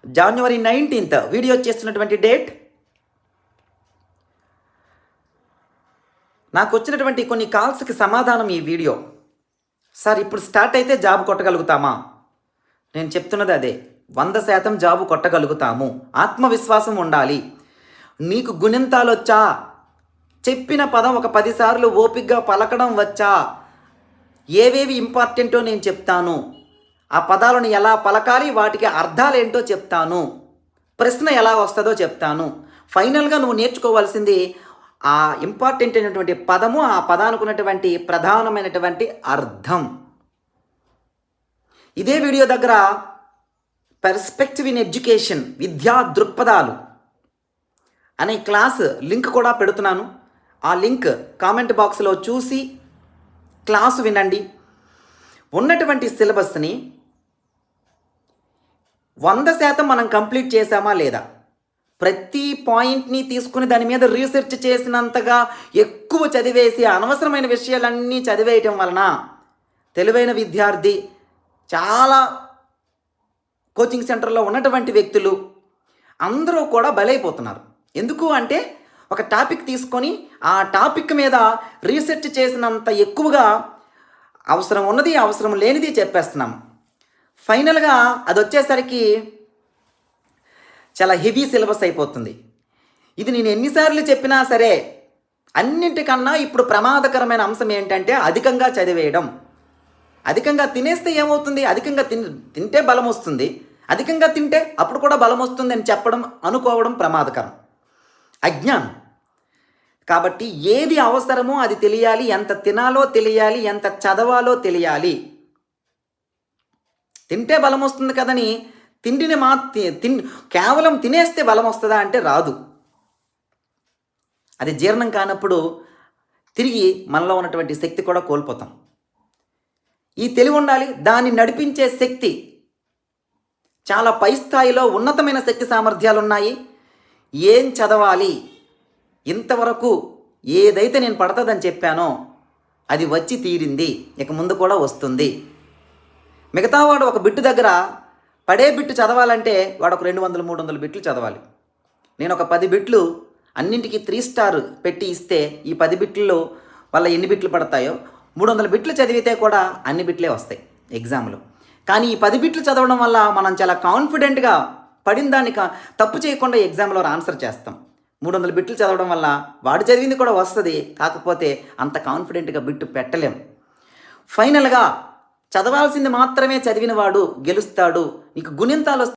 జనవరి 19th video చేస్తున్నటువంటి date. నాకు వచ్చినటువంటి కొన్ని కాల్స్కి సమాధానం ఈ వీడియో. సార్ ఇప్పుడు స్టార్ట్ అయితే జాబ్ కొట్టగలుగుతామా? నేను చెప్తున్నది అదే, 100% జాబు కొట్టగలుగుతాము. ఆత్మవిశ్వాసం ఉండాలి. నీకు గుణింతాలు వచ్చా? చెప్పిన పదం ఒక 10 సార్లు ఓపికగా పలకడం వచ్చా? ఏవేవి ఇంపార్టెంటో నేను చెప్తాను. ఆ పదాలను ఎలా పలకాలి, వాటికి అర్థాలు ఏంటో చెప్తాను. ప్రశ్న ఎలా వస్తుందో చెప్తాను. ఫైనల్గా నువ్వు నేర్చుకోవాల్సింది ఆ ఇంపార్టెంట్ అయినటువంటి పదము, ఆ పదానికి ఉన్నటువంటి ప్రధానమైనటువంటి అర్థం. ఇదే వీడియో దగ్గర పర్స్పెక్టివ్ ఇన్ ఎడ్యుకేషన్, విద్యా దృక్పథాలు అనే క్లాస్ లింక్ కూడా పెడుతున్నాను. ఆ లింక్ కామెంట్ బాక్స్లో చూసి క్లాసు వినండి. ఉన్నటువంటి సిలబస్ని 100% మనం కంప్లీట్ చేసామా లేదా? ప్రతి పాయింట్ని తీసుకుని దాని మీద రీసెర్చ్ చేసినంతగా ఎక్కువ చదివేసి అనవసరమైన విషయాలన్నీ చదివేయటం వలన తెలివైన విద్యార్థి, చాలా కోచింగ్ సెంటర్లో ఉన్నటువంటి వ్యక్తులు అందరూ కూడా బలైపోతున్నారు. ఎందుకు అంటే ఒక టాపిక్ తీసుకొని ఆ టాపిక్ మీద రీసెర్చ్ చేసినంత ఎక్కువగా అవసరం ఉన్నది, అవసరం లేనిది చెప్పేస్తున్నాం. ఫైనల్గా అది వచ్చేసరికి చాలా హెవీ సిలబస్ అయిపోతుంది. ఇది నేను ఎన్నిసార్లు చెప్పినా సరే, అన్నింటికన్నా ఇప్పుడు ప్రమాదకరమైన అంశం ఏంటంటే అధికంగా చదివేయడం. అధికంగా తినేస్తే ఏమవుతుంది? అధికంగా తింటే బలం వస్తుంది. అధికంగా తింటే అప్పుడు కూడా బలం వస్తుంది అని చెప్పడం, అనుకోవడం ప్రమాదకరం, అజ్ఞానం. కాబట్టి ఏది అవసరమో అది తెలియాలి, ఎంత తినాలో తెలియాలి, ఎంత చదవాలో తెలియాలి. తింటే బలం వస్తుంది కదని తిండిని కేవలం తినేస్తే బలం వస్తుందా అంటే రాదు. అది జీర్ణం కానప్పుడు తిరిగి మనలో ఉన్నటువంటి శక్తి కూడా కోల్పోతాం. ఈ తెలివి ఉండాలి. దాన్ని నడిపించే శక్తి, చాలా పై స్థాయిలో ఉన్నతమైన శక్తి సామర్థ్యాలు ఉన్నాయి. ఏం చదవాలి, ఇంతవరకు ఏదైతే నేను పడుతుందని చెప్పానో అది వచ్చి తీరింది, ఇక ముందు కూడా వస్తుంది. మిగతా వాడు ఒక బిట్టు దగ్గర పడే బిట్టు చదవాలంటే వాడు ఒక 200-300 బిట్లు చదవాలి. నేను ఒక 10 బిట్లు అన్నింటికి 3 స్టార్ పెట్టి ఇస్తే ఈ 10 బిట్లలో వల్ల ఎన్ని బిట్లు పడతాయో 300 బిట్లు చదివితే కూడా అన్ని బిట్లే వస్తాయి ఎగ్జామ్లో. కానీ ఈ 10 బిట్లు చదవడం వల్ల మనం చాలా కాన్ఫిడెంట్గా పడిన దాన్ని తప్పు చేయకుండా ఎగ్జామ్లో ఆన్సర్ చేస్తాం. 300 బిట్లు చదవడం వల్ల వాడు చదివింది కూడా వస్తుంది, కాకపోతే అంత కాన్ఫిడెంట్గా బిట్టు పెట్టలేం. ఫైనల్గా చదవాల్సింది మాత్రమే చదివిన వాడు గెలుస్తాడు. నీకు గుణింతాలు